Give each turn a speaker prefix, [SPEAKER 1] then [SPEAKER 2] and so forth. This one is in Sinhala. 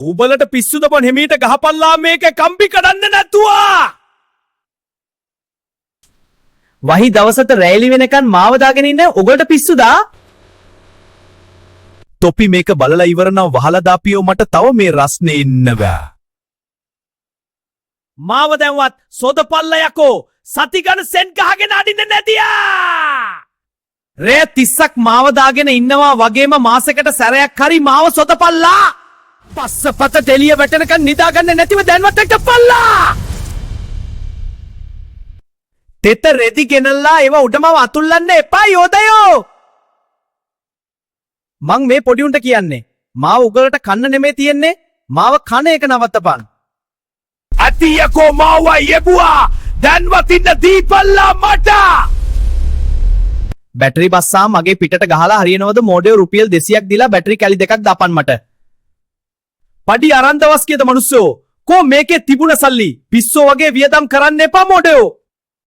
[SPEAKER 1] උඹලට පිස්සුද බන් හිමීට ගහපල්ලා මේක කම්බි කඩන්න නැතුව.
[SPEAKER 2] වහි දවසට රැලි වෙනකන් මාව දාගෙන ඉන්න ඔගොල්ලට පිස්සුදා?
[SPEAKER 1] තොපි මේක බලලා ඉවරනම් වහලා දාපියෝ මට තව මේ රස්නේ ඉන්න බෑ. මාව දැන්වත් සොදපල්ලා යකෝ සති ගන්න සෙන් ගහගෙන අඩින්න නැතියා.
[SPEAKER 2] රෑ 30ක් මාව දාගෙන ඉන්නවා වගේම මාසෙකට සැරයක් හරි මාව සොදපල්ලා. පස්සපත දෙලිය වැටෙනකන් නිදාගන්න නැතිව දැන්වත් එක්කපල්ලා. තෙත රෙදි ගෙනල්ලා ඒව උඩම අතුල්ලන්න එපා යෝදයෝ. මං මේ පොඩි උන්ට කියන්නේ මාව උගලට කන්න නෙමෙයි තියෙන්නේ මාව කන එක නවත්තපන්.
[SPEAKER 1] අතියකෝ මාව යෙබුවා දැන්වත් ඉන්න දීපල්ලා මට.
[SPEAKER 2] බැටරි බස්සා මගේ පිටට ගහලා හරියනවද මෝඩයෝ රුපියල් 200ක් දීලා බැටරි කැලි දෙකක් දාපන් මට.
[SPEAKER 1] පඩි අරන් දවස් කියද මනුස්සයෝ කෝ මේකේ තිබුණ සල්ලි පිස්සෝ වගේ වියදම් කරන්න එපා මෝඩයෝ.